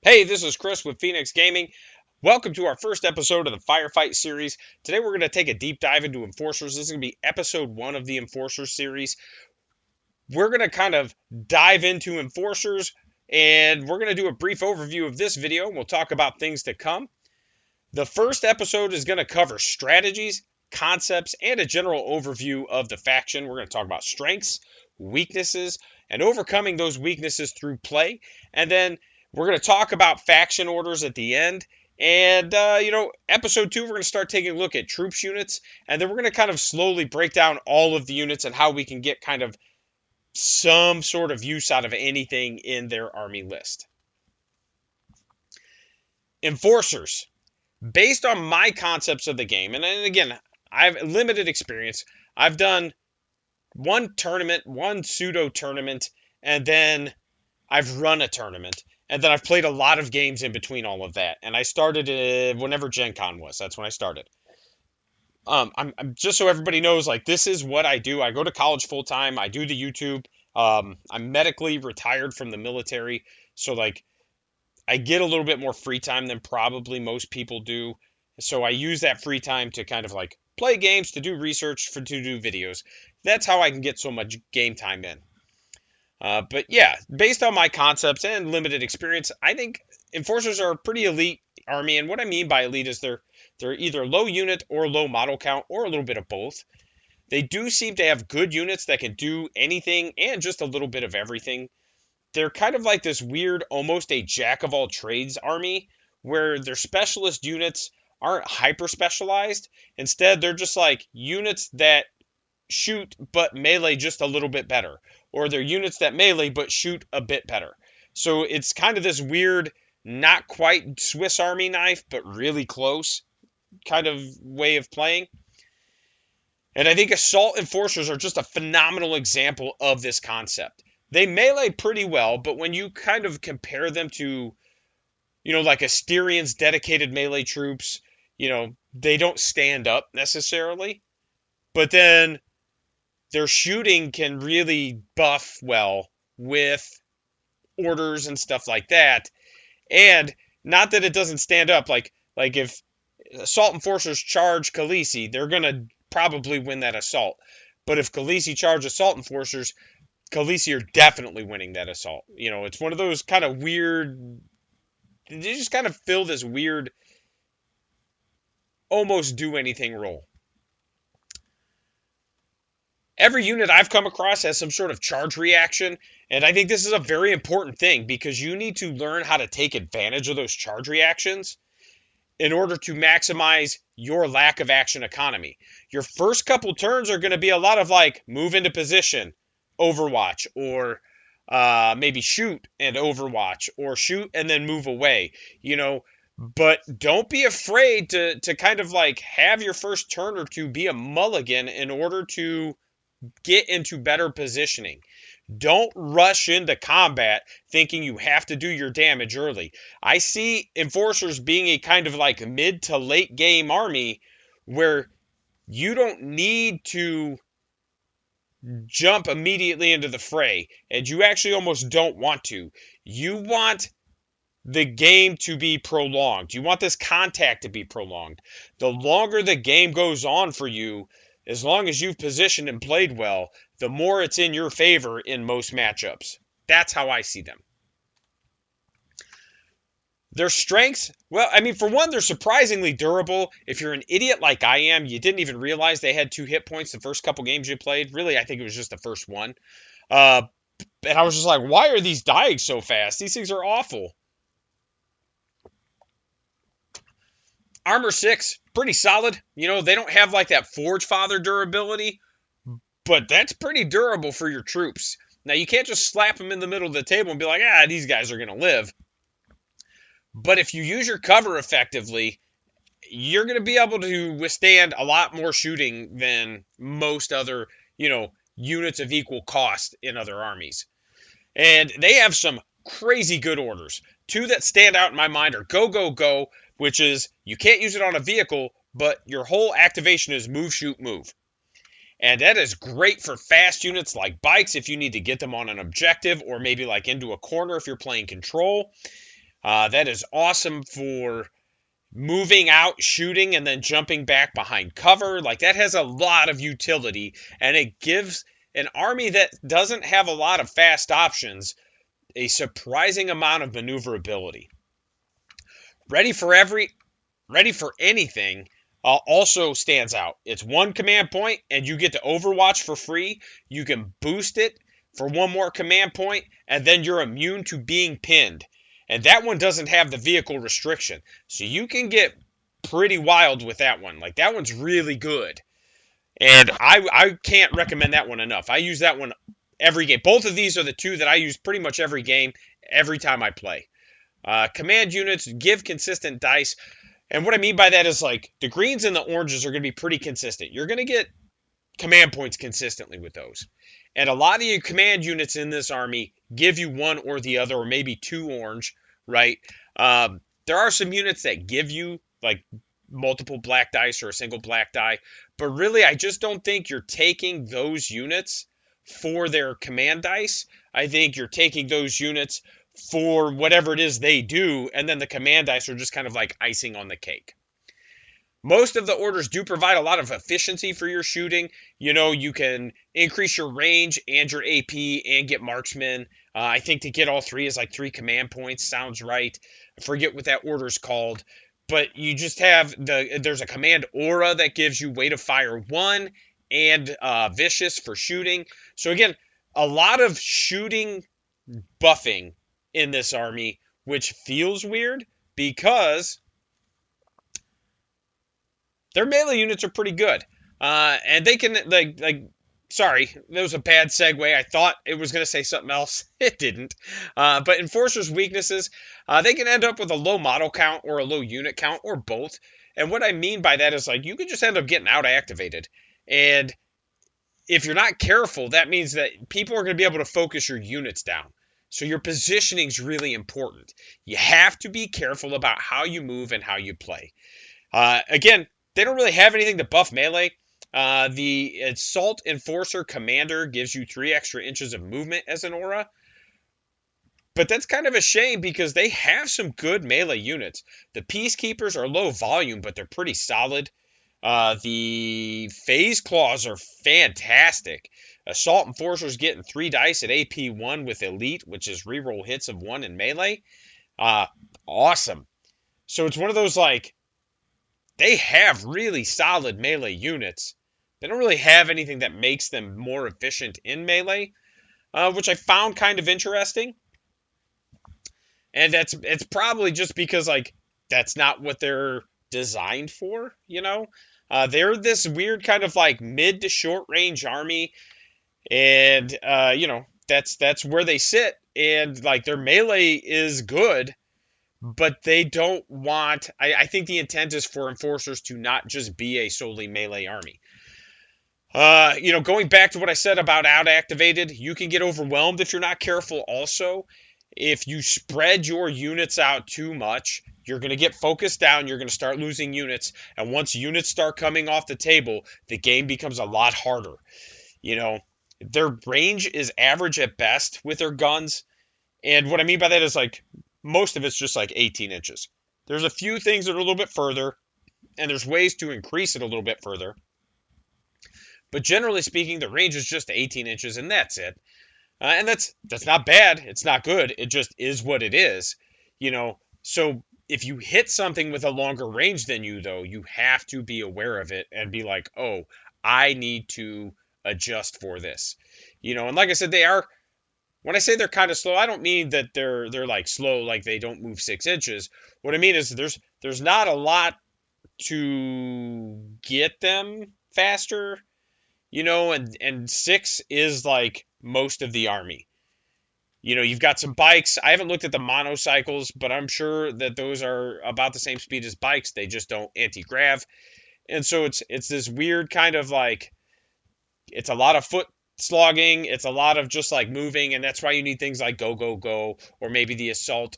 Hey, this is Chris with Phoenix Gaming. Welcome to our first episode of the Firefight series. Today we're going to take a deep dive into Enforcers. This is going to be episode 1 of the Enforcers series. We're going to kind of dive into Enforcers and we're going to do a brief overview of this video. We'll talk about things to come. The first episode is going to cover strategies, concepts, and a general overview of the faction. We're going to talk about strengths, weaknesses, and overcoming those weaknesses through play. And then we're going to talk about faction orders at the end. And, episode 2, we're going to start taking a look at troops units. And then we're going to kind of slowly break down all of the units and how we can get kind of some sort of use out of anything in their army list. Enforcers. Based on my concepts of the game, and again, I have limited experience. I've done one tournament, one pseudo tournament, and then I've run a tournament. And then I've played a lot of games in between all of that. And I started whenever Gen Con was. That's when I started. I'm just so everybody knows, like, this is what I do. I go to college full time. I do the YouTube. I'm medically retired from the military. So, like, I get a little bit more free time than probably most people do. So I use that free time to kind of like play games, to do research, to do videos. That's how I can get so much game time in. But yeah, based on my concepts and limited experience, I think Enforcers are a pretty elite army. And what I mean by elite is they're either low unit or low model count or a little bit of both. They do seem to have good units that can do anything and just a little bit of everything. They're kind of like this weird, almost a jack of all trades army where their specialist units aren't hyper specialized. Instead, they're just like units that shoot but melee just a little bit better, or they're units that melee but shoot a bit better. So it's kind of this weird, not quite Swiss Army knife, but really close kind of way of playing. And I think Assault Enforcers are just a phenomenal example of this concept. They melee pretty well, but when you kind of compare them to, like Asterian's dedicated melee troops, they don't stand up necessarily. But then their shooting can really buff well with orders and stuff like that. And not that it doesn't stand up, like if Assault Enforcers charge Khaleesi, they're going to probably win that assault. But if Khaleesi charge Assault Enforcers, Khaleesi are definitely winning that assault. It's one of those kind of weird, they just kind of fill this weird, almost do anything role. Every unit I've come across has some sort of charge reaction, and I think this is a very important thing because you need to learn how to take advantage of those charge reactions in order to maximize your lack of action economy. Your first couple turns are going to be a lot of like move into position, Overwatch, or maybe shoot and Overwatch, or shoot and then move away, But don't be afraid to kind of like have your first turn or two be a mulligan in order to get into better positioning. Don't rush into combat thinking you have to do your damage early. I see Enforcers being a kind of like mid to late game army where you don't need to jump immediately into the fray, and you actually almost don't want to. You want the game to be prolonged. You want this contact to be prolonged. The longer the game goes on for you, as long as you've positioned and played well, the more it's in your favor in most matchups. That's how I see them. Their strengths, well, I mean, for one, they're surprisingly durable. If you're an idiot like I am, you didn't even realize they had 2 hit points the first couple games you played. Really, I think it was just the first one. And I was just like, why are these dying so fast? These things are awful. Armor 6, pretty solid. They don't have like that Forge Father durability, but that's pretty durable for your troops. Now, you can't just slap them in the middle of the table and be like, these guys are going to live. But if you use your cover effectively, you're going to be able to withstand a lot more shooting than most other, units of equal cost in other armies. And they have some crazy good orders. 2 that stand out in my mind are Go, Go, Go, which is you can't use it on a vehicle, but your whole activation is move, shoot, move. And that is great for fast units like bikes if you need to get them on an objective or maybe like into a corner if you're playing control. That is awesome for moving out, shooting, and then jumping back behind cover. Like, that has a lot of utility, and it gives an army that doesn't have a lot of fast options a surprising amount of maneuverability. Ready for every Ready for anything also stands out. It's one command point, and you get to Overwatch for free. You can boost it for one more command point, and then you're immune to being pinned. And that one doesn't have the vehicle restriction. So you can get pretty wild with that one. Like, that one's really good. And I can't recommend that one enough. I use that one every game. Both of these are the two that I use pretty much every game, every time I play. Command units give consistent dice. And what I mean by that is, like, the greens and the oranges are going to be pretty consistent. You're going to get command points consistently with those. And a lot of your command units in this army give you one or the other, or maybe two orange, right? There are some units that give you, like, multiple black dice or a single black die. But really, I just don't think you're taking those units for their command dice. I think you're taking those units for whatever it is they do, and then the command dice are just kind of like icing on the cake. Most of the orders do provide a lot of efficiency for your shooting. You know, you can increase your range and your AP and get marksman. I think to get all three is like 3 command points. Sounds right. I forget what that order's called. But you just have there's a command aura that gives you weight of fire 1 and vicious for shooting. So again, a lot of shooting buffing in this army, which feels weird because their melee units are pretty good. And they can, sorry, that was a bad segue. I thought it was going to say something else. It didn't. But Enforcer's weaknesses, they can end up with a low model count or a low unit count or both. And what I mean by that is, like, you could just end up getting out-activated. And if you're not careful, that means that people are going to be able to focus your units down. So your positioning is really important. You have to be careful about how you move and how you play. Again, they don't really have anything to buff melee. The Assault Enforcer Commander gives you 3 extra inches of movement as an aura. But that's kind of a shame because they have some good melee units. The Peacekeepers are low volume, but they're pretty solid. The Phase Claws are fantastic. Assault Enforcer's getting 3 dice at AP 1 with Elite, which is reroll hits of 1 in melee. Awesome. So it's one of those, like, they have really solid melee units. They don't really have anything that makes them more efficient in melee, which I found kind of interesting. And it's probably just because, like, that's not what they're designed for, you know? They're this weird kind of, like, mid to short range army. And, you know, that's where they sit. And, like, their melee is good, but they don't want... I think the intent is for Enforcers to not just be a solely melee army. You know, going back to what I said about out-activated, you can get overwhelmed if you're not careful also. If you spread your units out too much, you're going to get focused down, you're going to start losing units, and once units start coming off the table, the game becomes a lot harder. You know, their range is average at best with their guns, and what I mean by that is, like, most of it's just like 18 inches. There's a few things that are a little bit further, and there's ways to increase it a little bit further. But generally speaking, the range is just 18 inches, and that's it. And that's not bad. It's not good. It just is what it is. You know, so if you hit something with a longer range than you, though, you have to be aware of it and be like, oh, I need to adjust for this. You know, and like I said, they are... When I say they're kind of slow, I don't mean that they're like slow, like they don't move 6 inches. What I mean is there's not a lot to get them faster, you know, and 6 is like most of the army. You know, you've got some bikes. I haven't looked at the monocycles, but I'm sure that those are about the same speed as bikes. They just don't anti-grav. And so it's this weird kind of, like, it's a lot of foot slogging, it's a lot of just like moving, and that's why you need things like go go go, or maybe the assault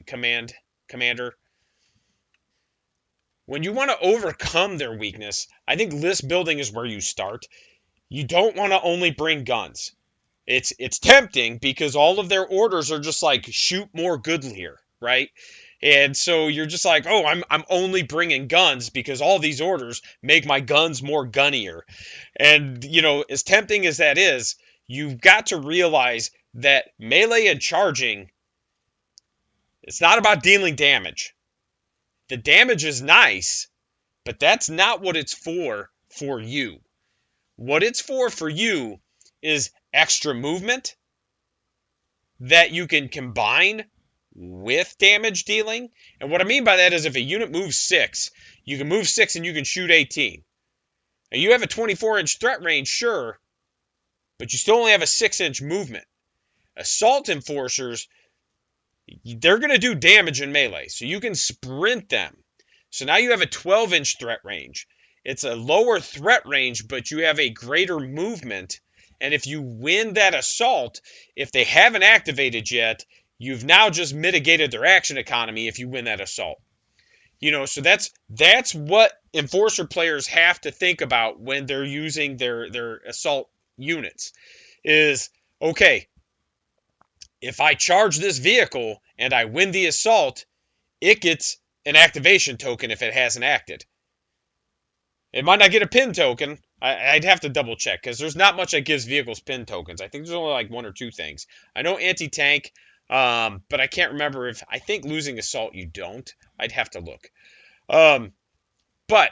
commander. When you want to overcome their weakness, I think list building is where you start. You don't want to only bring guns. It's tempting because all of their orders are just like shoot more goodlier, right? And so you're just like, oh, I'm only bringing guns because all these orders make my guns more gunnier. And as tempting as that is, you've got to realize that melee and charging, it's not about dealing damage. The damage is nice, but that's not what it's for you. What it's for you is extra movement that you can combine with damage dealing. And what I mean by that is if a unit moves 6, you can move 6 and you can shoot 18. And you have a 24-inch threat range, sure, but you still only have a 6-inch movement. Assault enforcers, they're going to do damage in melee, so you can sprint them. So now you have a 12-inch threat range. It's a lower threat range, but you have a greater movement. And if you win that assault, if they haven't activated yet, you've now just mitigated their action economy if you win that assault. So that's what enforcer players have to think about when they're using their assault units. Is, okay, if I charge this vehicle and I win the assault, it gets an activation token if it hasn't acted. It might not get a pin token. I'd have to double check because there's not much that gives vehicles pin tokens. I think there's only like 1 or 2 things. I know anti-tank, but I can't remember if, I think losing assault you don't. I'd have to look. But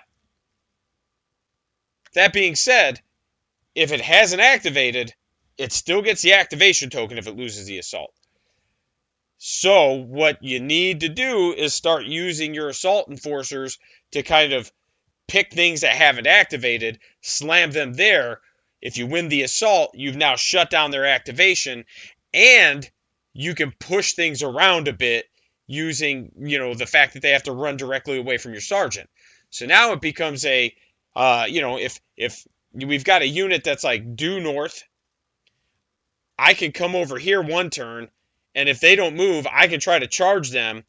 that being said, if it hasn't activated, it still gets the activation token if it loses the assault. So what you need to do is start using your assault enforcers to kind of pick things that haven't activated, slam them there. If you win the assault, you've now shut down their activation, and you can push things around a bit using, the fact that they have to run directly away from your sergeant. So now it becomes a, if we've got a unit that's like due north, I can come over here one turn, and if they don't move, I can try to charge them.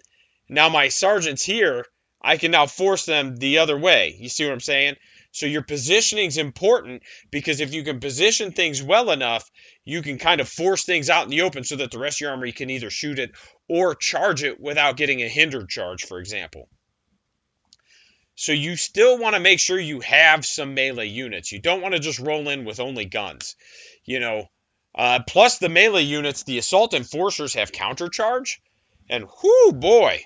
Now my sergeant's here, I can now force them the other way. You see what I'm saying? So your positioning is important, because if you can position things well enough, you can kind of force things out in the open so that the rest of your army can either shoot it or charge it without getting a hindered charge, for example. So you still want to make sure you have some melee units. You don't want to just roll in with only guns. Plus the melee units, the assault enforcers have counter charge, and whoo boy,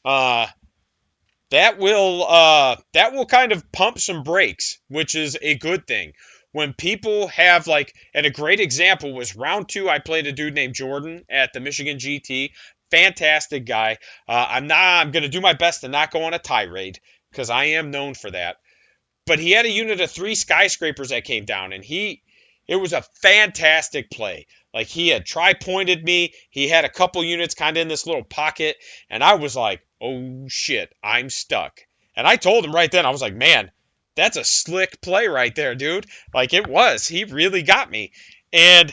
that will kind of pump some brakes, which is a good thing. When people have and a great example was round 2, I played a dude named Jordan at the Michigan GT. Fantastic guy. I'm going to do my best to not go on a tirade, because I am known for that. But he had a unit of 3 skyscrapers that came down, and it was a fantastic play. Like, he had tri-pointed me. He had a couple units kind of in this little pocket, and I was like, oh shit, I'm stuck. And I told him right then, I was like, man, that's a slick play right there, dude. Like, it was. He really got me. And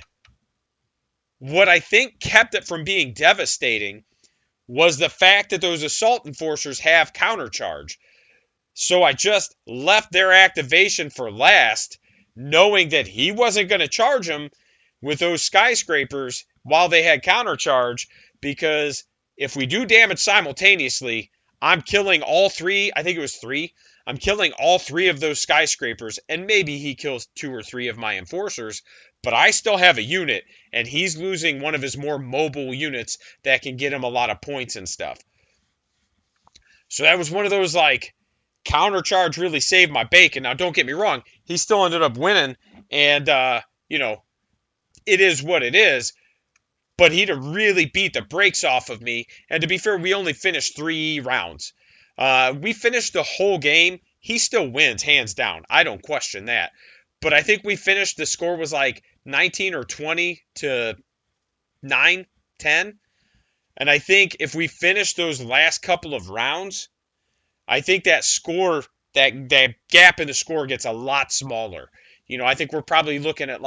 what I think kept it from being devastating was the fact that those assault enforcers have countercharge. So I just left their activation for last, knowing that he wasn't going to charge them with those skyscrapers while they had countercharge, because if we do damage simultaneously, I'm killing all 3, I think it was 3, I'm killing all 3 of those skyscrapers, and maybe he kills 2 or 3 of my enforcers, but I still have a unit, and he's losing one of his more mobile units that can get him a lot of points and stuff. So that was one of those, countercharge really saved my bacon. Now, don't get me wrong, he still ended up winning, and, it is what it is, but he'd have really beat the brakes off of me. And to be fair, we only finished 3 rounds. We finished the whole game. He still wins, hands down. I don't question that. But I think we finished, the score was 19 or 20 to 9, 10. And I think if we finish those last couple of rounds, I think that score, that gap in the score gets a lot smaller. I think we're probably looking at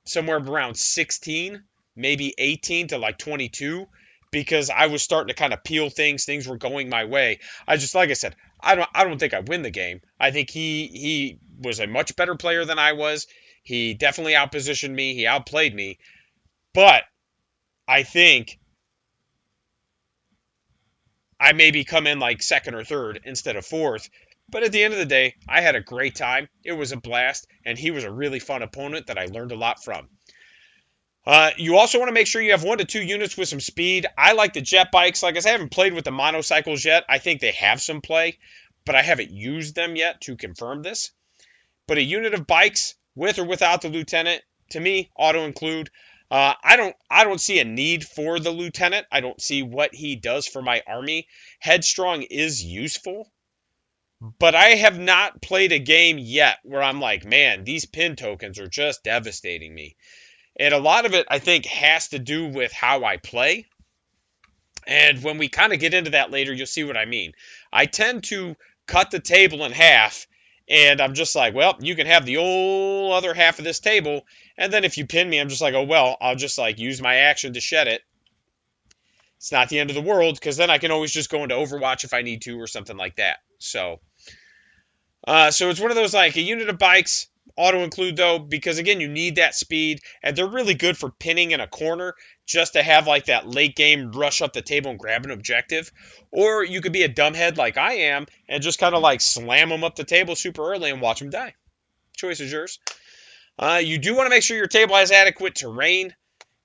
somewhere around 16, maybe 18 to 22, because I was starting to kind of peel things. Things were going my way. I just, like I said, I don't think I win the game. I think he was a much better player than I was. He definitely outpositioned me. He outplayed me. But I think I maybe come in like second or third instead of fourth. But at the end of the day, I had a great time. It was a blast, and he was a really fun opponent that I learned a lot from. You also want to make sure you have 1 to 2 units with some speed. I like the jet bikes. Like I said, I haven't played with the monocycles yet. I think they have some play, but I haven't used them yet to confirm this. But a unit of bikes, with or without the lieutenant, to me, auto include. I don't see a need for the lieutenant. I don't see what he does for my army. Headstrong is useful, but I have not played a game yet where I'm like, man, these pin tokens are just devastating me. And a lot of it, I think, has to do with how I play. And when we kind of get into that later, you'll see what I mean. I tend to cut the table in half, and I'm just like, well, you can have the whole other half of this table. And then if you pin me, I'm just like, oh, well, I'll just like use my action to shed it. It's not the end of the world, because then I can always just go into Overwatch if I need to or something like that. So it's one of those, like, a unit of bikes, auto include though, because again, you need that speed, and they're really good for pinning in a corner just to have like that late game rush up the table and grab an objective. Or you could be a dumbhead like I am and just kind of like slam them up the table super early and watch them die. Choice is yours. You do want to make sure your table has adequate terrain.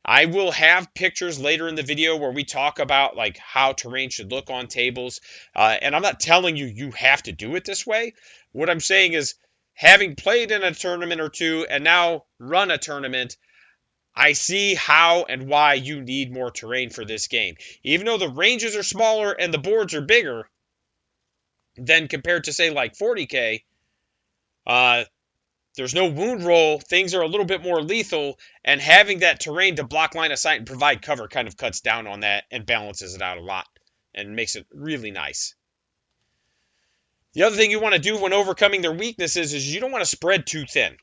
I will have pictures later in the video where we talk about like how terrain should look on tables. And I'm not telling you have to do it this way. What I'm saying is, having played in a tournament or two and now run a tournament, I see how and why you need more terrain for this game. Even though the ranges are smaller and the boards are bigger than compared to, say, like 40K, there's no wound roll. Things are a little bit more lethal, and having that terrain to block line of sight and provide cover kind of cuts down on that and balances it out a lot and makes it really nice. The other thing you want to do when overcoming their weaknesses is you don't want to spread too thin.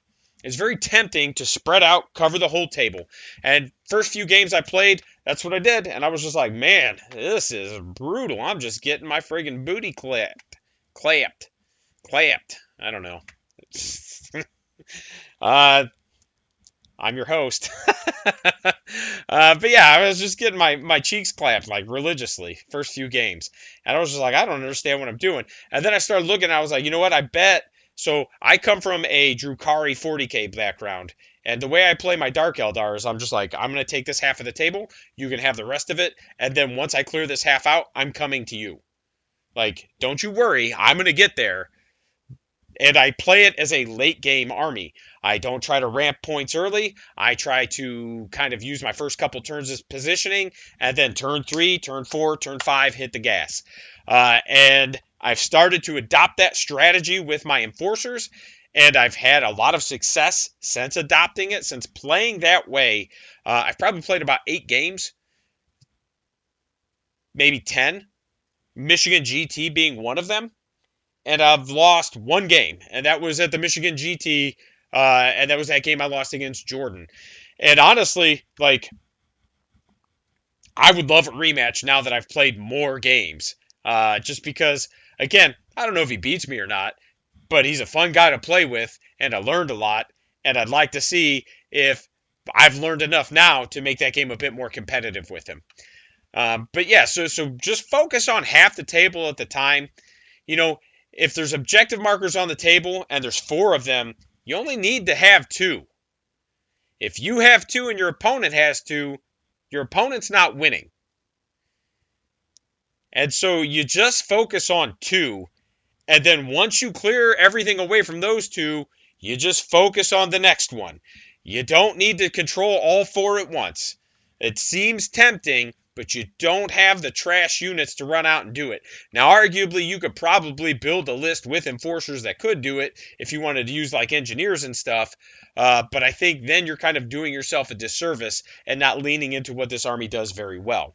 It's very tempting to spread out, cover the whole table. And first few games I played, that's what I did. And I was just like, man, this is brutal. I'm just getting my friggin' booty clapped. I don't know. I'm your host. But yeah, I was just getting my cheeks clapped like religiously first few games. And I was just like, I don't understand what I'm doing. And then I started looking, and I was like, you know what? I bet. So I come from a Drukhari 40K background. And the way I play my Dark Eldar is I'm just like, I'm going to take this half of the table. You can have the rest of it. And then once I clear this half out, I'm coming to you. Like, don't you worry. I'm going to get there. And I play it as a late game army. I don't try to ramp points early. I try to kind of use my first couple turns as positioning, and then turn 3, turn 4, turn 5, hit the gas. And I've started to adopt that strategy with my enforcers, and I've had a lot of success since adopting it, since playing that way. I've probably played about 8 games, maybe 10, Michigan GT being one of them. And I've lost 1 game, and that was at the Michigan GT, and that was that game I lost against Jordan. And honestly, like, I would love a rematch now that I've played more games, just because, again, I don't know if he beats me or not, but he's a fun guy to play with, and I learned a lot, and I'd like to see if I've learned enough now to make that game a bit more competitive with him. But yeah, so just focus on half the table at the time. You know, if there's objective markers on the table and there's 4 of them, you only need to have 2. If you have 2 and your opponent has 2, your opponent's not winning. And so you just focus on 2, and then once you clear everything away from those 2, you just focus on the next one. You don't need to control all 4 at once. It seems tempting, but you don't have the trash units to run out and do it. Now, arguably, you could probably build a list with enforcers that could do it if you wanted to use like engineers and stuff, but I think then you're kind of doing yourself a disservice and not leaning into what this army does very well.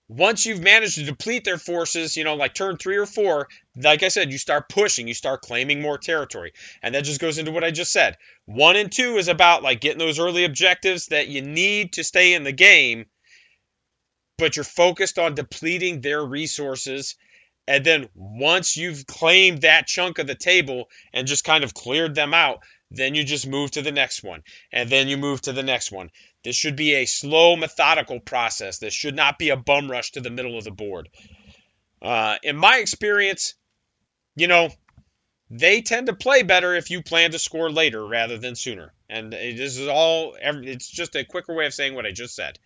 Once you've managed to deplete their forces, you know, like turn 3 or 4, like I said, you start pushing, you start claiming more territory. And that just goes into what I just said. 1 and 2 is about like getting those early objectives that you need to stay in the game, but you're focused on depleting their resources. And then once you've claimed that chunk of the table and just kind of cleared them out, then you just move to the next one. And then you move to the next one. This should be a slow, methodical process. This should not be a bum rush to the middle of the board. In my experience, you know, they tend to play better if you plan to score later rather than sooner. And this is all, it's just a quicker way of saying what I just said.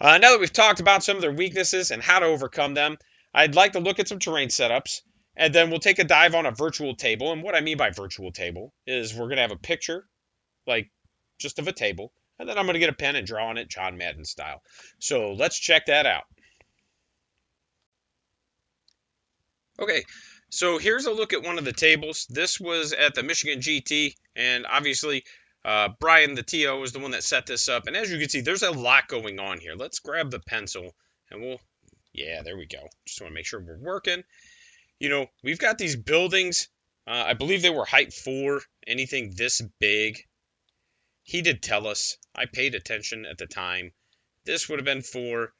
Now that we've talked about some of their weaknesses and how to overcome them, I'd like to look at some terrain setups, and then we'll take a dive on a virtual table. And what I mean by virtual table is we're going to have a picture, like just of a table, and then I'm going to get a pen and draw on it John Madden style. So let's check that out. Okay, so here's a look at one of the tables. This was at the Michigan GT, and obviously Brian, the TO, is the one that set this up. And as you can see, there's a lot going on here. Let's grab the pencil, and yeah, there we go. Just want to make sure we're working. You know, we've got these buildings. I believe they were height 4, anything this big. He did tell us. I paid attention at the time. This would have been 4.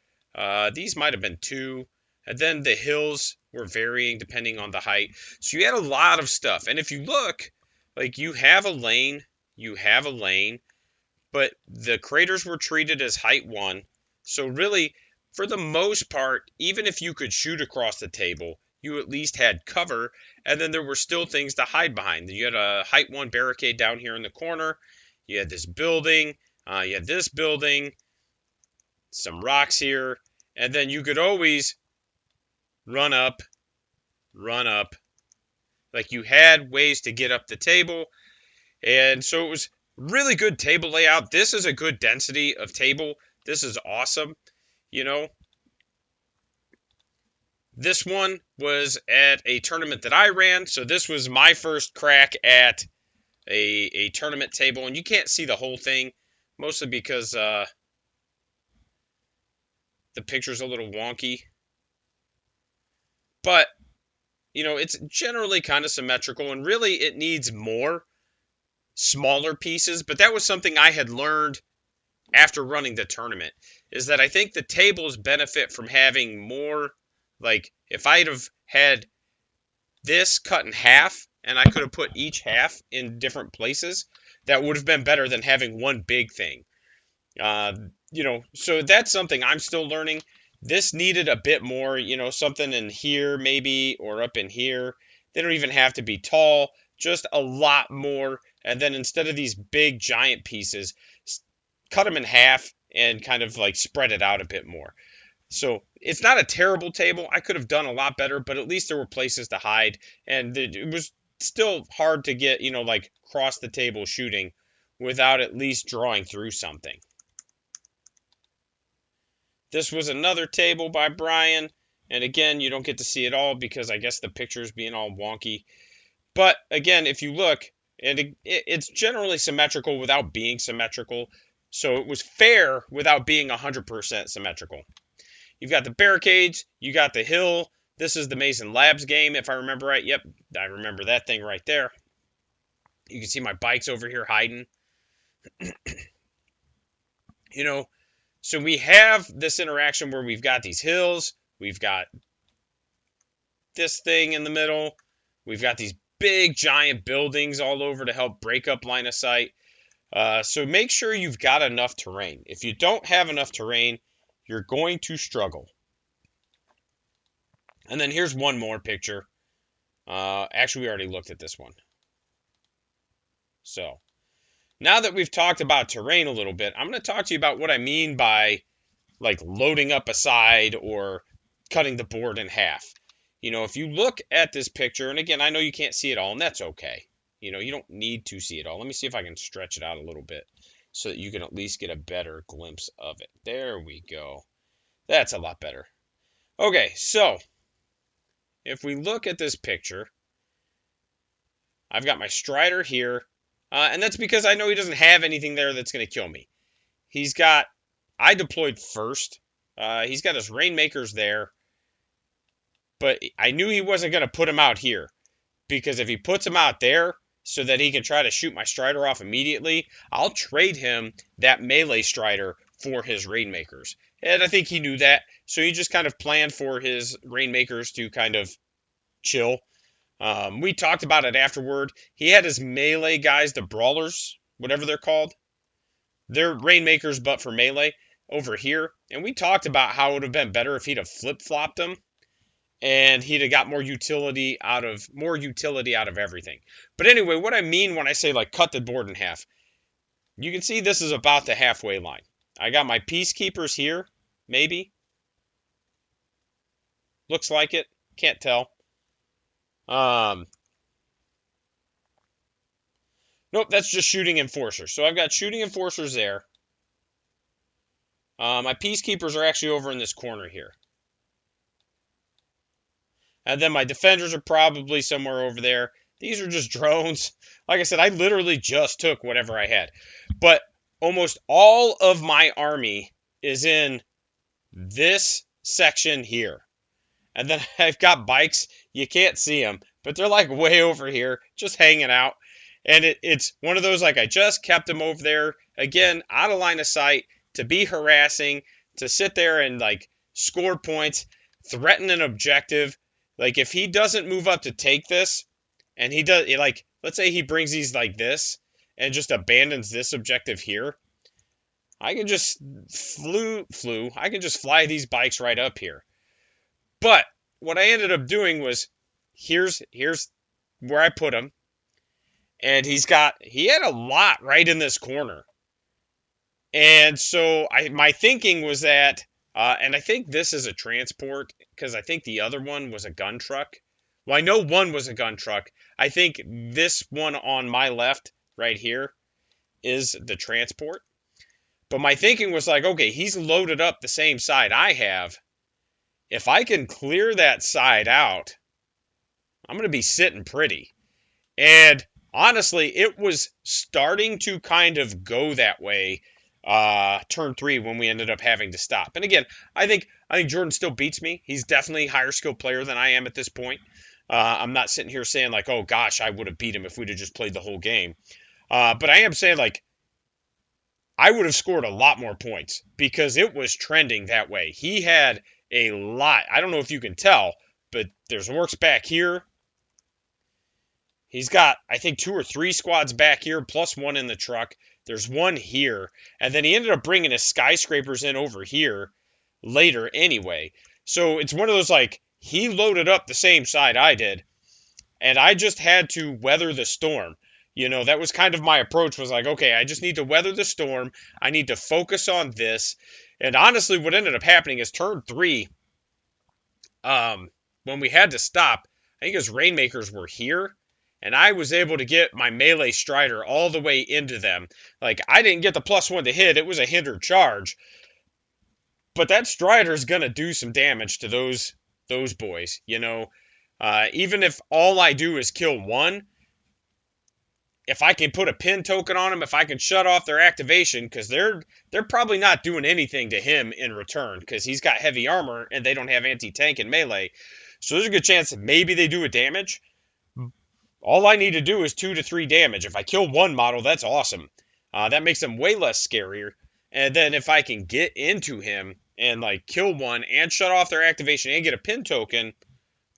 These might have been 2. And then the hills were varying depending on the height. So you had a lot of stuff. And if you look, like you have a lane, but the craters were treated as height 1. So really, for the most part, even if you could shoot across the table, you at least had cover, and then there were still things to hide behind. You had a height 1 barricade down here in the corner. You had this building. You had this building. Some rocks here. And then you could always run up. Like you had ways to get up the table. And so it was really good table layout. This is a good density of table. This is awesome. You know, this one was at a tournament that I ran. So this was my first crack at a tournament table. And you can't see the whole thing, mostly because the picture's a little wonky. But, you know, it's generally kind of symmetrical. And really, it needs more smaller pieces. But that was something I had learned after running the tournament, is that I think the tables benefit from having more, like if I'd have had this cut in half and I could have put each half in different places, that would have been better than having one big thing. You know, so that's something I'm still learning. This needed a bit more, you know, something in here maybe, or up in here. They don't even have to be tall, just a lot more. And then instead of these big giant pieces, cut them in half and kind of like spread it out a bit more. So it's not a terrible table. I could have done a lot better, but at least there were places to hide. And it was still hard to get, you know, like cross the table shooting without at least drawing through something. This was another table by Brian. And again, you don't get to see it all because I guess the picture's being all wonky. But again, if you look, and it's generally symmetrical without being symmetrical. So it was fair without being 100% symmetrical. You've got the barricades. You got the hill. This is the Mason Labs game, if I remember right. Yep, I remember that thing right there. You can see my bikes over here hiding. You know, so we have this interaction where we've got these hills. We've got this thing in the middle. We've got these big, giant buildings all over to help break up line of sight. So make sure you've got enough terrain. If you don't have enough terrain, you're going to struggle. And then here's one more picture. Actually, we already looked at this one. So now that we've talked about terrain a little bit, I'm going to talk to you about what I mean by like loading up a side or cutting the board in half. You know, if you look at this picture, and again, I know you can't see it all, and that's okay. You know, you don't need to see it all. Let me see if I can stretch it out a little bit so that you can at least get a better glimpse of it. There we go. That's a lot better. Okay, so if we look at this picture, I've got my Strider here, and that's because I know he doesn't have anything there that's going to kill me. I deployed first. He's got his Rainmakers there, but I knew he wasn't going to put him out here, because if he puts him out there so that he can try to shoot my Strider off immediately, I'll trade him that melee Strider for his Rainmakers. And I think he knew that, So he just kind of planned for his Rainmakers to kind of chill. We talked about it afterward. He had his melee guys, the brawlers, whatever they're called. They're Rainmakers, but for melee over here. And we talked about how it would have been better if he'd have flip-flopped them and he'd have got more utility out of everything. But anyway, what I mean when I say like cut the board in half, you can see this is about the halfway line. I got my peacekeepers here, maybe. Looks like it. Can't tell. Nope, that's just shooting enforcers. So I've got shooting enforcers there. My peacekeepers are actually over in this corner here. And then my defenders are probably somewhere over there. These are just drones. Like I said, I literally just took whatever I had. But almost all of my army is in this section here. And then I've got bikes. You can't see them, but they're like way over here, just hanging out. And it's one of those, like, I just kept them over there, again, out of line of sight, to be harassing, to sit there and, like, score points, threaten an objective. Like, if he doesn't move up to take this, and he does, like, let's say he brings these like this, and just abandons this objective here, I can just I can just fly these bikes right up here. But what I ended up doing was, here's where I put him. And he had a lot right in this corner. And so my thinking was that, and I think this is a transport, because I think the other one was a gun truck. Well, I know one was a gun truck. I think this one on my left, right here, is the transport. But my thinking was like, okay, he's loaded up the same side I have. If I can clear that side out, I'm going to be sitting pretty. And honestly, it was starting to kind of go that way turn 3 when we ended up having to stop. And again, I think Jordan still beats me. He's definitely a higher skill player than I am at this point. I'm not sitting here saying like, oh gosh, I would have beat him if we'd have just played the whole game. But I am saying like, I would have scored a lot more points because it was trending that way. He had a lot. I don't know if you can tell, but there's orcs back here. He's got, I think, 2 or 3 squads back here, plus one in the truck. There's one here. And then he ended up bringing his skyscrapers in over here later anyway. So it's one of those, like, he loaded up the same side I did. And I just had to weather the storm. You know, that was kind of my approach, was like, okay, I just need to weather the storm. I need to focus on this. And honestly, what ended up happening is turn 3, when we had to stop, I think his Rainmakers were here. And I was able to get my melee Strider all the way into them. Like, I didn't get the +1 to hit. It was a hindered charge. But that Strider is going to do some damage to those boys, you know. Even if all I do is kill one, if I can put a pin token on them, if I can shut off their activation, because they're probably not doing anything to him in return, because he's got heavy armor and they don't have anti-tank and melee. So there's a good chance that maybe they do a damage. All I need to do is 2 to 3 damage. If I kill one model, that's awesome. That makes him way less scarier. And then if I can get into him and like kill one and shut off their activation and get a pin token,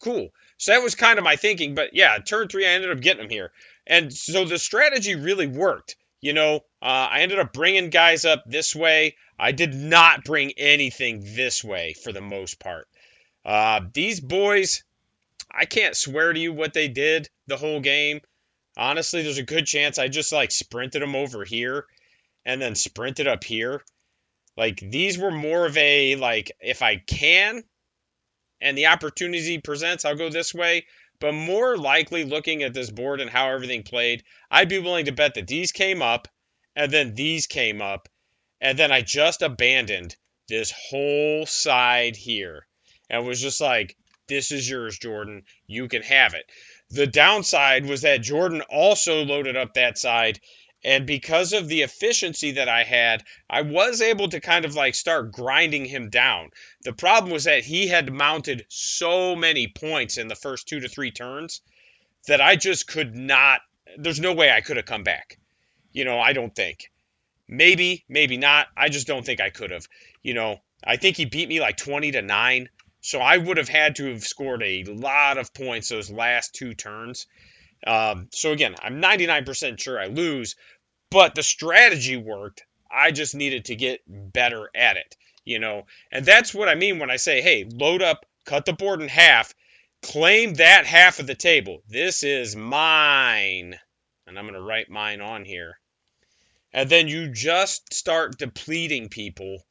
cool. So that was kind of my thinking. But yeah, turn 3, I ended up getting him here. And so the strategy really worked. You know, I ended up bringing guys up this way. I did not bring anything this way for the most part. These boys, I can't swear to you what they did the whole game. Honestly, there's a good chance I just like sprinted them over here and then sprinted up here. Like, these were more of a, like, if I can and the opportunity presents, I'll go this way. But more likely, looking at this board and how everything played, I'd be willing to bet that these came up and then these came up. And then I just abandoned this whole side here and was just like, this is yours, Jordan. You can have it. The downside was that Jordan also loaded up that side. And because of the efficiency that I had, I was able to kind of like start grinding him down. The problem was that he had mounted so many points in the first 2 to 3 turns that I just could not, there's no way I could have come back. You know, I don't think. Maybe, maybe not. I just don't think I could have. You know, I think he beat me like 20-9. So I would have had to have scored a lot of points those last 2 turns. So again, I'm 99% sure I lose, but the strategy worked. I just needed to get better at it, and that's what I mean when I say, hey, load up, cut the board in half, claim that half of the table. This is mine. And I'm going to write mine on here. And then you just start depleting people,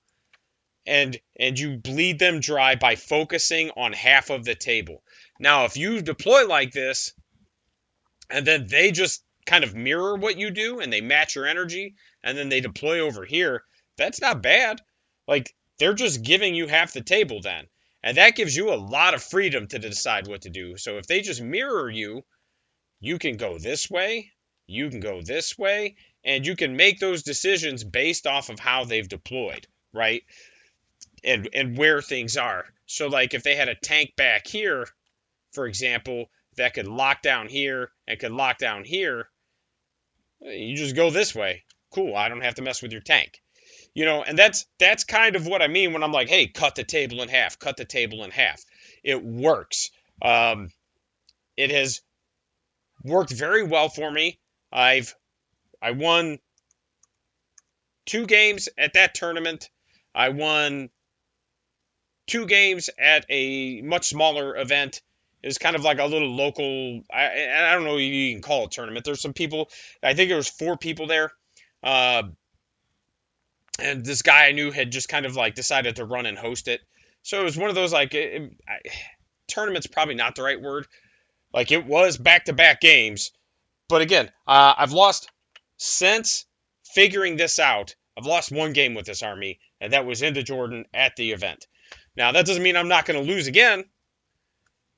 and you bleed them dry by focusing on half of the table. Now, if you deploy like this, and then they just kind of mirror what you do and they match your energy, and then they deploy over here, that's not bad. Like, they're just giving you half the table then. And that gives you a lot of freedom to decide what to do. So if they just mirror you, you can go this way, you can go this way, and you can make those decisions based off of how they've deployed, right? And where things are. So like if they had a tank back here, for example, that could lock down here and could lock down here, you just go this way. Cool, I don't have to mess with your tank. And that's kind of what I mean when I'm like, hey, cut the table in half, cut the table in half. It works. It has worked very well for me. I won 2 games at that tournament. I won 2 games at a much smaller event. It was kind of like a little local, I don't know if you can call it tournament. There's some people, I think there was 4 people there. And this guy I knew had just kind of like decided to run and host it. So it was one of those like, tournament's probably not the right word. Like it was back-to-back games. But again, I've lost since figuring this out. I've lost 1 game with this army, and that was into Jordan at the event. Now, that doesn't mean I'm not going to lose again,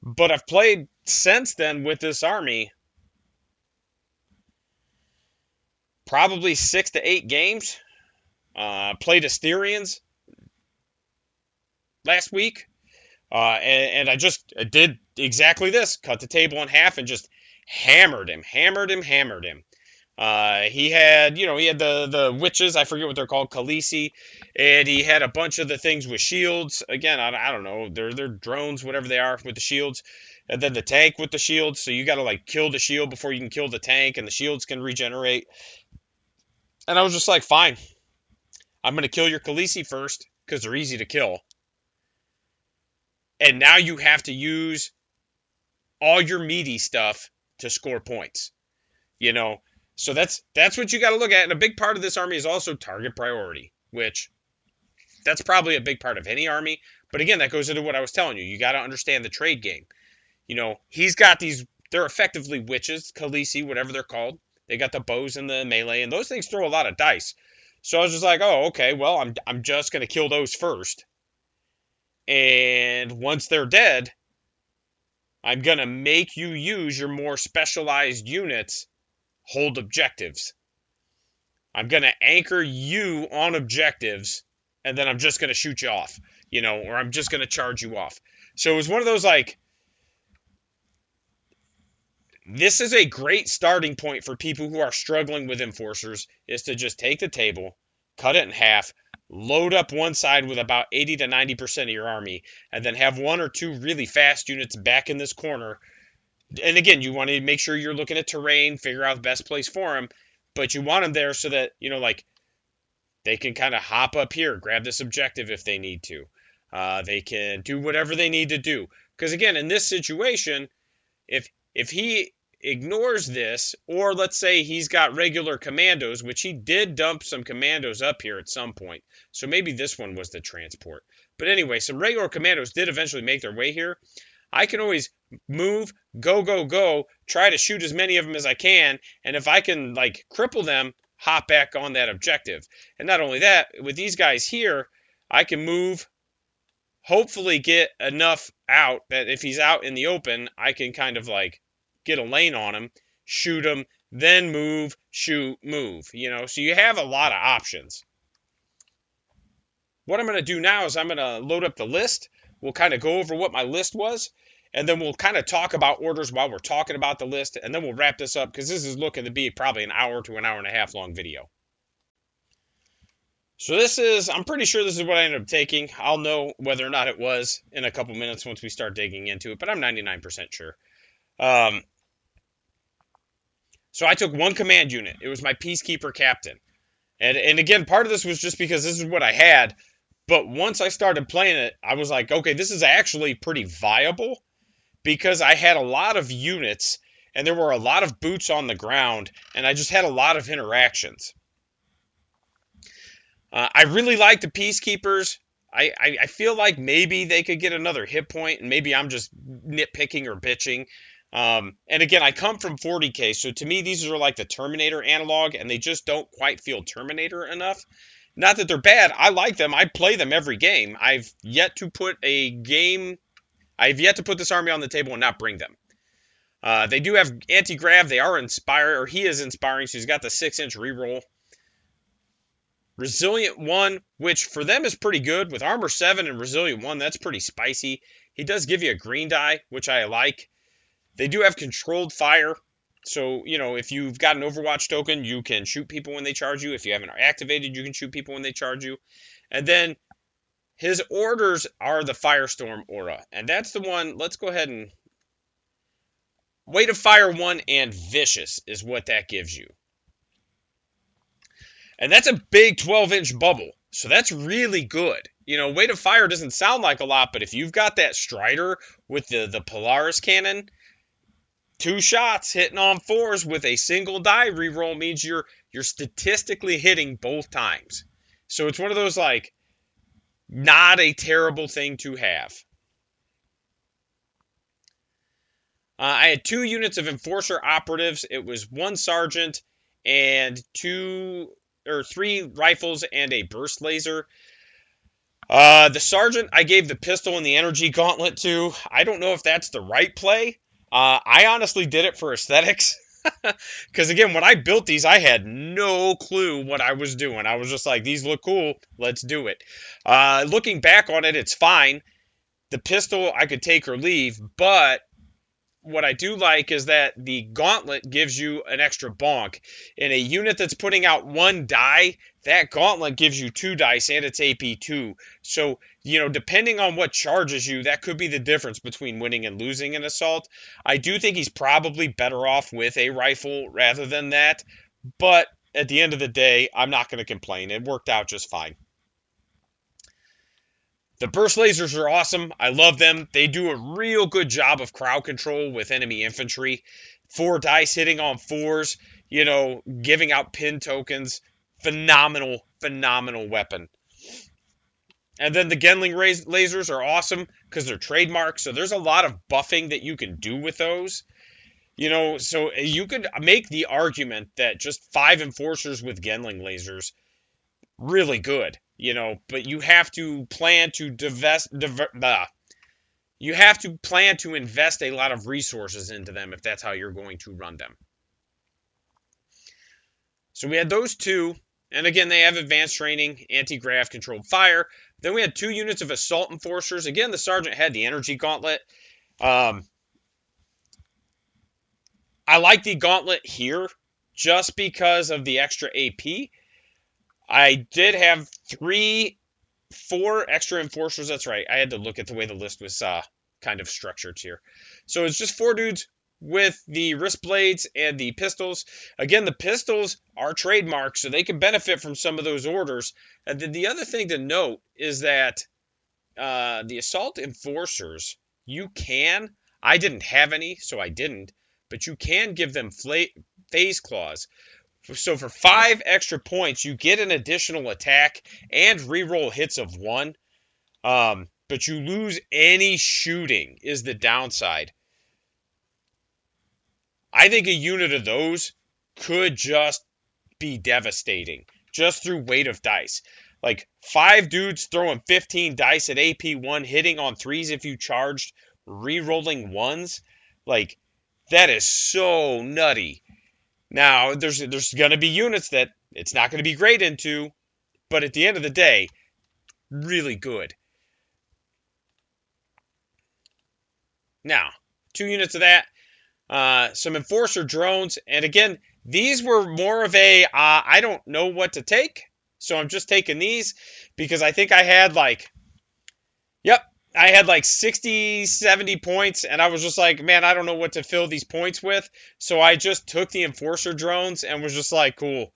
but I've played since then with this army probably 6 to 8 games. Played Asterians last week, and I just did exactly this. Cut the table in half and just hammered him. He had the witches, I forget what they're called, Khaleesi, and he had a bunch of the things with shields. Again, I don't know, they're drones, whatever they are, with the shields, and then the tank with the shields. So you got to like kill the shield before you can kill the tank, and the shields can regenerate. And I was just like, fine, I'm gonna kill your Khaleesi first because they're easy to kill. And now you have to use all your meaty stuff to score points. So that's what you got to look at. And a big part of this army is also target priority, which that's probably a big part of any army. But again, that goes into what I was telling you. You got to understand the trade game. He's got these, they're effectively witches, Khaleesi, whatever they're called. They got the bows and the melee, and those things throw a lot of dice. So I was just like, oh, okay, well, I'm just going to kill those first. And once they're dead, I'm going to make you use your more specialized units hold objectives. I'm going to anchor you on objectives, and then I'm just going to shoot you off, or I'm just going to charge you off. So it was one of those like, this is a great starting point for people who are struggling with enforcers, is to just take the table, cut it in half, load up one side with about 80 to 90% of your army, and then have 1 or 2 really fast units back in this corner. And again, you want to make sure you're looking at terrain, figure out the best place for them, but you want them there so that, like, they can kind of hop up here, grab this objective if they need to. They can do whatever they need to do. Because again, in this situation, if he ignores this, or let's say he's got regular commandos, which he did dump some commandos up here at some point. So maybe this one was the transport. But anyway, some regular commandos did eventually make their way here. I can always move, go, try to shoot as many of them as I can, and if I can, like, cripple them, hop back on that objective. And not only that, with these guys here, I can move, hopefully get enough out that if he's out in the open, I can kind of, like, get a lane on him, shoot him, then move, shoot, move. So you have a lot of options. What I'm going to do now is I'm going to load up the list. We'll kind of go over what my list was, and then we'll kind of talk about orders while we're talking about the list, and then we'll wrap this up because this is looking to be probably an hour to an hour and a half long video. So I'm pretty sure this is what I ended up taking. I'll know whether or not it was in a couple minutes once we start digging into it, but I'm 99% sure. Um, so I took one command unit. It was my Peacekeeper Captain. And again, part of this was just because this is what I had. But once I started playing it, I was like, okay, this is actually pretty viable because I had a lot of units and there were a lot of boots on the ground and I just had a lot of interactions. I really like the Peacekeepers. I feel like maybe they could get another hit point, and maybe I'm just nitpicking or bitching. And again, I come from 40K, so to me, these are like the Terminator analog, and they just don't quite feel Terminator enough. Not that they're bad. I like them. I play them every game. I've yet to put this army on the table and not bring them. They do have anti-grav. They are inspired, or he is inspiring, so he's got the 6-inch reroll. Resilient 1, which for them is pretty good. With Armor 7 and Resilient 1, that's pretty spicy. He does give you a green die, which I like. They do have Controlled Fire. So, if you've got an Overwatch token, you can shoot people when they charge you. If you haven't activated, you can shoot people when they charge you. And then his orders are the Firestorm aura. And that's the one, let's go ahead and... Weight of Fire 1 and Vicious is what that gives you. And that's a big 12-inch bubble. So that's really good. Weight of Fire doesn't sound like a lot, but if you've got that Strider with the Polaris cannon, 2 shots hitting on 4s with a single die reroll means you're statistically hitting both times. So it's one of those, like, not a terrible thing to have. I had 2 units of Enforcer operatives. It was 1 sergeant and 3 rifles and a burst laser. The sergeant, I gave the pistol and the energy gauntlet to. I don't know if that's the right play. I honestly did it for aesthetics. Because again, when I built these, I had no clue what I was doing. I was just like, these look cool. Let's do it. Looking back on it, it's fine. The pistol, I could take or leave, but what I do like is that the gauntlet gives you an extra bonk. In a unit that's putting out 1 die, that gauntlet gives you 2 dice and it's AP 2. So, depending on what charges you, that could be the difference between winning and losing an assault. I do think he's probably better off with a rifle rather than that. But at the end of the day, I'm not going to complain. It worked out just fine. The burst lasers are awesome. I love them. They do a real good job of crowd control with enemy infantry. 4 dice hitting on 4s, giving out pin tokens. Phenomenal, phenomenal weapon. And then the Gendling lasers are awesome because they're trademarked. So there's a lot of buffing that you can do with those. So you could make the argument that just 5 enforcers with Gendling lasers, really good. But you have to plan to invest a lot of resources into them if that's how you're going to run them. So we had those 2, and again, they have advanced training, anti-grav, controlled fire. Then we had 2 units of assault enforcers. Again, the sergeant had the energy gauntlet. I like the gauntlet here just because of the extra AP. I did have 4 extra enforcers. That's right. I had to look at the way the list was kind of structured here. So it's just 4 dudes with the wrist blades and the pistols. Again, the pistols are trademarked, so they can benefit from some of those orders. And then the other thing to note is that the assault enforcers, I didn't have any, so I didn't, but you can give them phase claws. So for 5 extra points, you get an additional attack and reroll hits of 1. But you lose any shooting is the downside. I think a unit of those could just be devastating, just through weight of dice. Like 5 dudes throwing 15 dice at AP1, hitting on 3s if you charged, rerolling 1s. Like, that is so nutty. Now, there's going to be units that it's not going to be great into, but at the end of the day, really good. Now, 2 units of that, some Enforcer drones, and again, these were more of a, I don't know what to take, So I'm just taking these because I think I had like, yep, I had like 60, 70 points, and I was just like, man, I don't know what to fill these points with. So I just took the Enforcer drones and was just like, cool.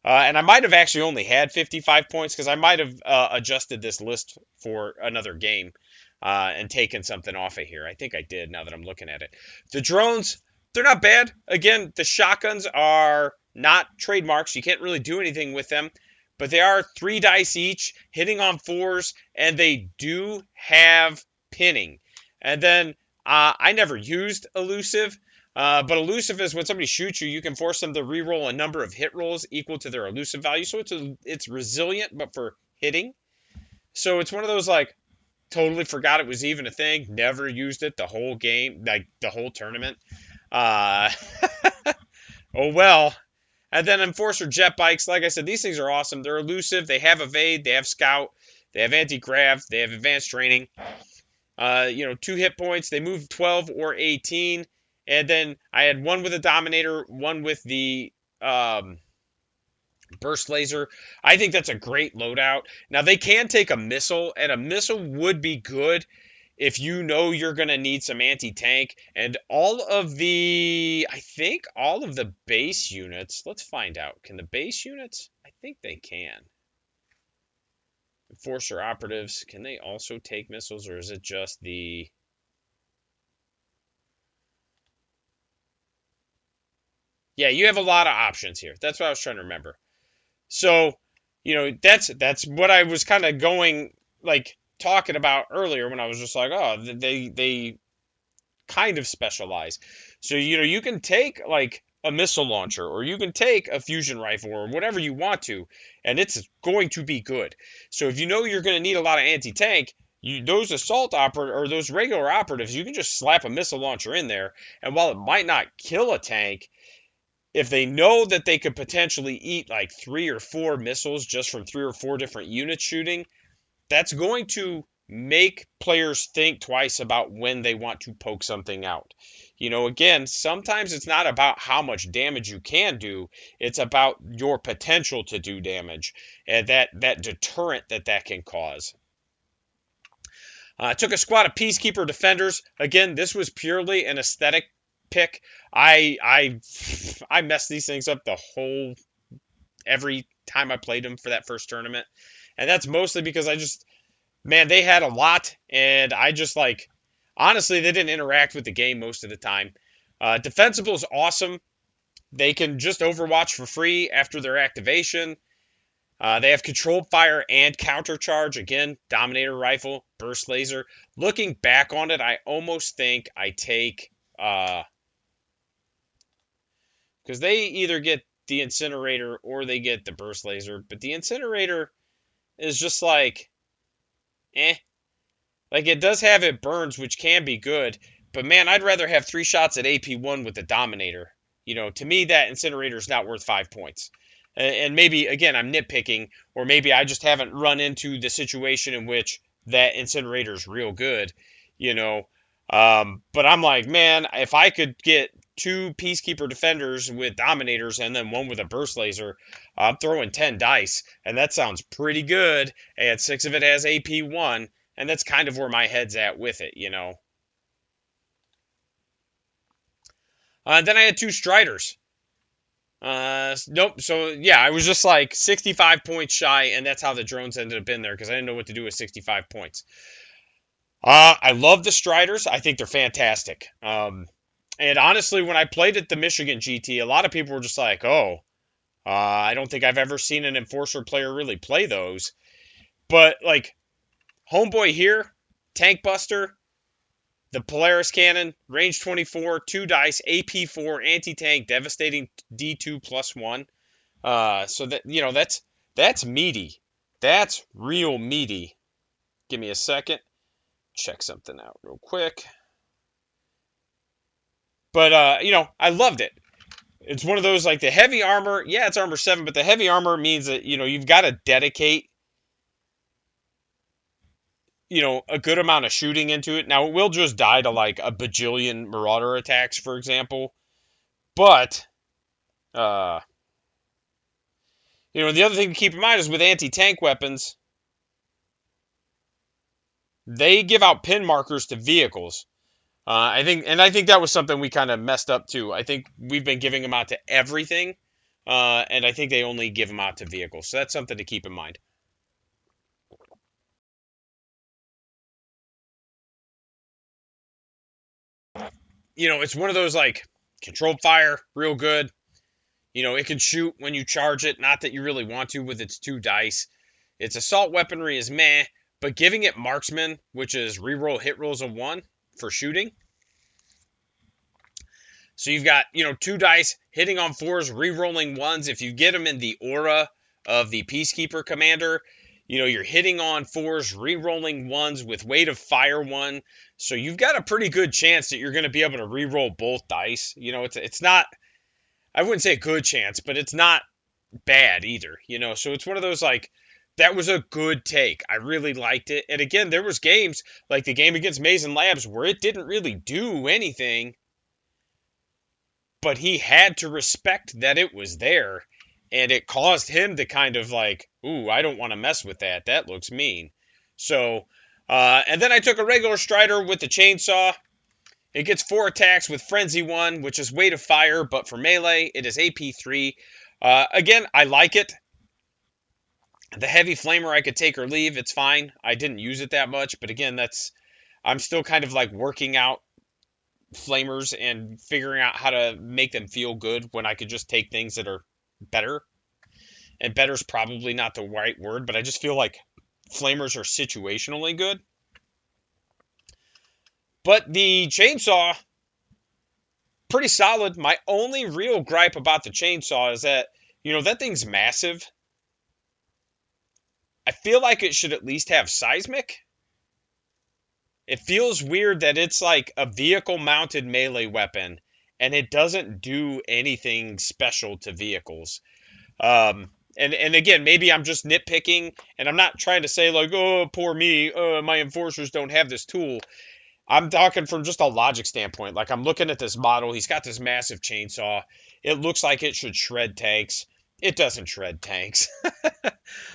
And I might have actually only had 55 points because I might have adjusted this list for another game and taken something off of here. I think I did now that I'm looking at it. The drones, they're not bad. Again, the shotguns are not trademarks. You can't really do anything with them, but they are 3 dice each, hitting on 4s, and they do have pinning. And then I never used elusive. But elusive is when somebody shoots you, you can force them to reroll a number of hit rolls equal to their elusive value. So it's resilient, but for hitting. So it's one of those like totally forgot it was even a thing. Never used it the whole game, like the whole tournament. Uh, oh well. And then Enforcer jet bikes, like I said, these things are awesome. They're elusive. They have evade. They have scout. They have anti-grav. They have advanced training. 2 hit points. They move 12 or 18. And then I had one with a Dominator, one with the burst laser. I think that's a great loadout. Now, they can take a missile, and a missile would be good if you know you're going to need some anti-tank. And I think all of the base units, let's find out. Can the base units? I think they can. Enforcer operatives, can they also take missiles, or is it just the... Yeah, you have a lot of options here. That's what I was trying to remember. So, that's what I was kind of going, like, talking about earlier when I was just like, oh, they kind of specialize. So, you can take, like, a missile launcher, or you can take a fusion rifle, or whatever you want to, and it's going to be good. So if you know you're going to need a lot of anti-tank, those assault or those regular operatives, you can just slap a missile launcher in there, and while it might not kill a tank, if they know that they could potentially eat like 3 or 4 missiles just from 3 or 4 different units shooting, that's going to make players think twice about when they want to poke something out. Again, sometimes it's not about how much damage you can do, it's about your potential to do damage and that deterrent that can cause. I took a squad of Peacekeeper Defenders. Again, this was purely an aesthetic pick. I messed these things up every time I played them for that first tournament. And that's mostly because they had a lot, and I just honestly, they didn't interact with the game most of the time. Defensible is awesome. They can just overwatch for free after their activation. They have controlled fire and counter charge. Again, Dominator rifle, burst laser. Looking back on it, I almost think I take... because they either get the incinerator or they get the burst laser. But the incinerator is just like, eh. Like, it does have it burns, which can be good. But, man, I'd rather have 3 shots at AP1 with the Dominator. To me, that incinerator is not worth 5 points. And maybe, again, I'm nitpicking, or maybe I just haven't run into the situation in which that incinerator is real good, But I'm like, man, if I could get 2 Peacekeeper Defenders with Dominators and then one with a burst laser, I'm throwing 10 dice, and that sounds pretty good. And 6 of it has AP1, and that's kind of where my head's at with it, Then I had 2 Striders. Nope. So, yeah, I was just like 65 points shy, and that's how the drones ended up in there because I didn't know what to do with 65 points. I love the Striders. I think they're fantastic. And honestly, when I played at the Michigan GT, a lot of people were just like, oh, I don't think I've ever seen an Enforcer player really play those. But, like, Homeboy here, Tank Buster, the Polaris Cannon, range 24, 2 dice, AP4, anti-tank, devastating D2 +1. So that's meaty. That's real meaty. Give me a second. Check something out real quick. But I loved it. It's one of those, like, the heavy armor. Yeah, it's armor 7, but the heavy armor means that you've got to dedicate a good amount of shooting into it. Now, it will just die to, like, a bajillion Marauder attacks, for example. But, The other thing to keep in mind is with anti-tank weapons, they give out pin markers to vehicles. I think that was something we kind of messed up too. I think we've been giving them out to everything, and I think they only give them out to vehicles. So that's something to keep in mind. It's one of those like controlled fire, real good. It can shoot when you charge it, not that you really want to with its 2 dice. Its assault weaponry is meh, but giving it marksman, which is reroll hit rolls of 1 for shooting. So you've got, 2 dice hitting on 4s, rerolling 1s. If you get them in the aura of the Peacekeeper commander, you're hitting on 4s, rerolling 1s with weight of fire 1. So you've got a pretty good chance that you're going to be able to reroll both dice. It's not, I wouldn't say a good chance, but it's not bad either. So it's one of those like, that was a good take. I really liked it. And again, there was games like the game against Mason Labs where it didn't really do anything, but he had to respect that it was there, and it caused him to kind of like, ooh, I don't want to mess with that. That looks mean. So, and then I took a regular Strider with the chainsaw. It gets 4 attacks with Frenzy 1, which is weight of fire, but for melee, it is AP 3. Again, I like it. The heavy flamer I could take or leave. It's fine. I didn't use it that much, but again, I'm still kind of like working out flamers and figuring out how to make them feel good when I could just take things that are better. And better's probably not the right word, but I just feel like flamers are situationally good. But the chainsaw, pretty solid. My only real gripe about the chainsaw is that, that thing's massive. I feel like it should at least have seismic. It feels weird that it's like a vehicle mounted melee weapon and it doesn't do anything special to vehicles. And again, maybe I'm just nitpicking, and I'm not trying to say like, oh, poor me, my enforcers don't have this tool. I'm talking from just a logic standpoint. Like, I'm looking at this model. He's got this massive chainsaw. It looks like it should shred tanks. It doesn't shred tanks.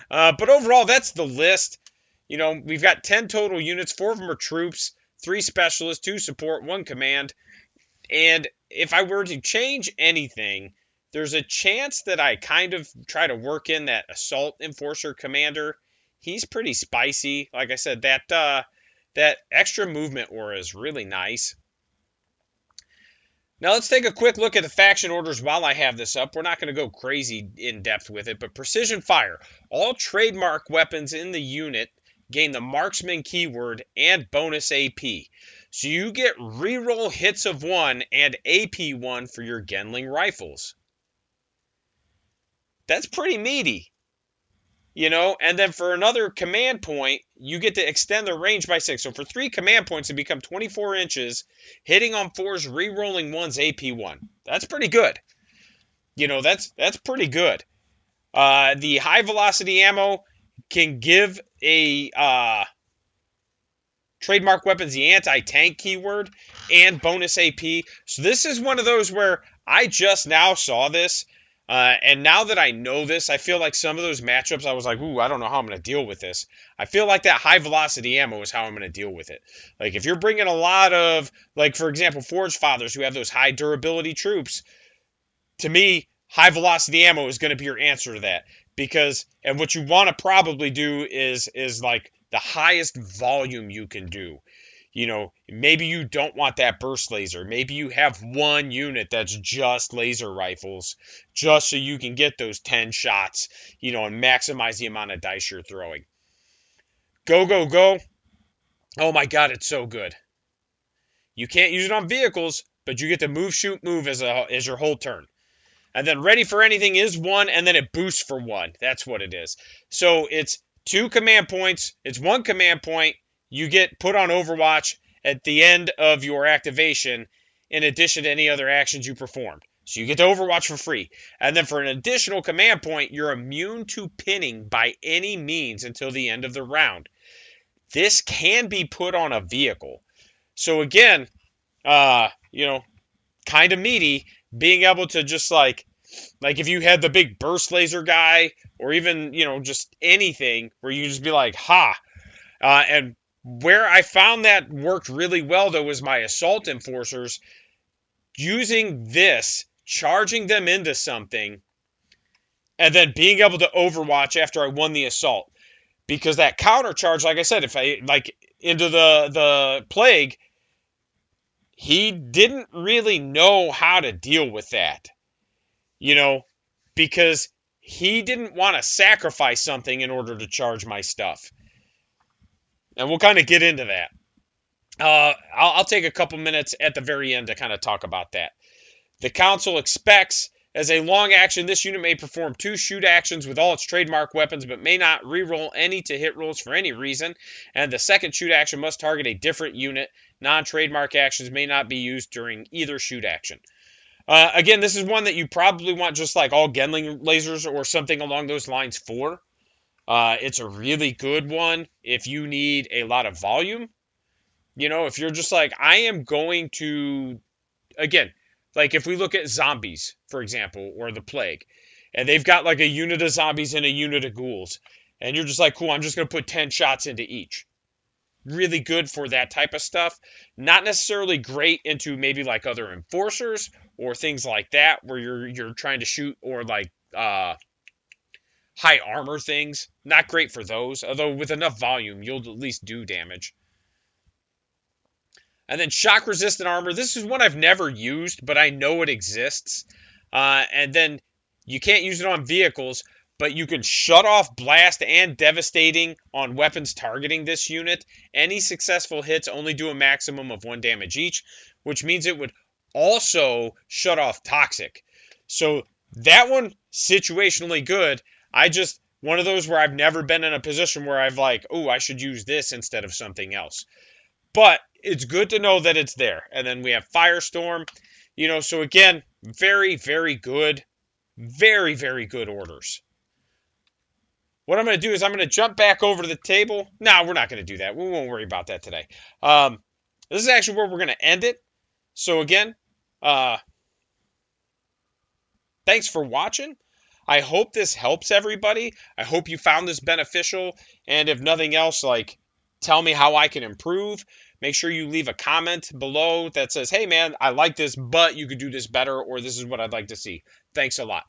But overall, that's the list. We've got 10 total units. 4 of them are troops, 3 specialists, 2 support, 1 command. And if I were to change anything, there's a chance that I kind of try to work in that assault enforcer commander. He's pretty spicy. Like I said, that extra movement aura is really nice. Now let's take a quick look at the faction orders while I have this up. We're not going to go crazy in depth with it, but precision fire. All trademark weapons in the unit gain the marksman keyword and bonus AP. So you get reroll hits of 1 and AP 1 for your Genling rifles. That's pretty meaty. And then for another command point, you get to extend the range by 6. So for 3 command points, it become 24 inches, hitting on 4s, re-rolling 1's AP 1. That's pretty good. That's pretty good. The high velocity ammo can give a trademark weapons the anti-tank keyword and bonus AP. So this is one of those where I just now saw this. And now that I know this, I feel like some of those matchups, I was like, ooh, I don't know how I'm going to deal with this. I feel like that high velocity ammo is how I'm going to deal with it. Like, if you're bringing a lot of, like, for example, Forge Fathers who have those high durability troops, to me, high velocity ammo is going to be your answer to that. And what you want to probably do is like the highest volume you can do. Maybe you don't want that burst laser. Maybe you have 1 unit that's just laser rifles, just so you can get those 10 shots, and maximize the amount of dice you're throwing. Go, go, go. Oh my God, it's so good. You can't use it on vehicles, but you get to move, shoot, move as your whole turn. And then ready for anything is 1, and then it boosts for 1. That's what it is. So it's 2 command points. It's 1 command point. You get put on Overwatch at the end of your activation in addition to any other actions you performed. So you get to Overwatch for free. And then for an additional command point, you're immune to pinning by any means until the end of the round. This can be put on a vehicle. So again, kind of meaty, being able to just like Like if you had the big burst laser guy, or even, just anything where you just be like, ha. And where I found that worked really well, though, was my assault enforcers using this, charging them into something, and then being able to overwatch after I won the assault. Because that counter charge, like I said, if I like into the plague, he didn't really know how to deal with that, because he didn't want to sacrifice something in order to charge my stuff. And we'll kind of get into that. I'll take a couple minutes at the very end to kind of talk about that. The council expects, as a long action, this unit may perform 2 shoot actions with all its trademark weapons, but may not reroll any to hit rolls for any reason. And the second shoot action must target a different unit. Non-trademark actions may not be used during either shoot action. Again, this is one that you probably want just like all Gendling lasers or something along those lines for. It's a really good one if you need a lot of volume. If you're just like, I am going to, again, like if we look at zombies, for example, or the plague, and they've got like a unit of zombies and a unit of ghouls, and you're just like, cool, I'm just going to put 10 shots into each. Really good for that type of stuff. Not necessarily great into maybe like other enforcers or things like that, where you're trying to shoot, or like high armor things. Not great for those, although with enough volume, you'll at least do damage. And then shock resistant armor. This is one I've never used, but I know it exists. And then you can't use it on vehicles, but you can shut off blast and devastating on weapons targeting this unit. Any successful hits only do a maximum of 1 damage each, which means it would also shut off toxic. So that one, situationally good. One of those where I've never been in a position where I've like, oh, I should use this instead of something else. But it's good to know that it's there. And then we have Firestorm. So again, very, very good. Very, very good orders. What I'm going to do is I'm going to jump back over to the table. No, we're not going to do that. We won't worry about that today. This is actually where we're going to end it. So again, thanks for watching. I hope this helps everybody. I hope you found this beneficial. And if nothing else, like, tell me how I can improve. Make sure you leave a comment below that says, hey man, I like this, but you could do this better, or this is what I'd like to see. Thanks a lot.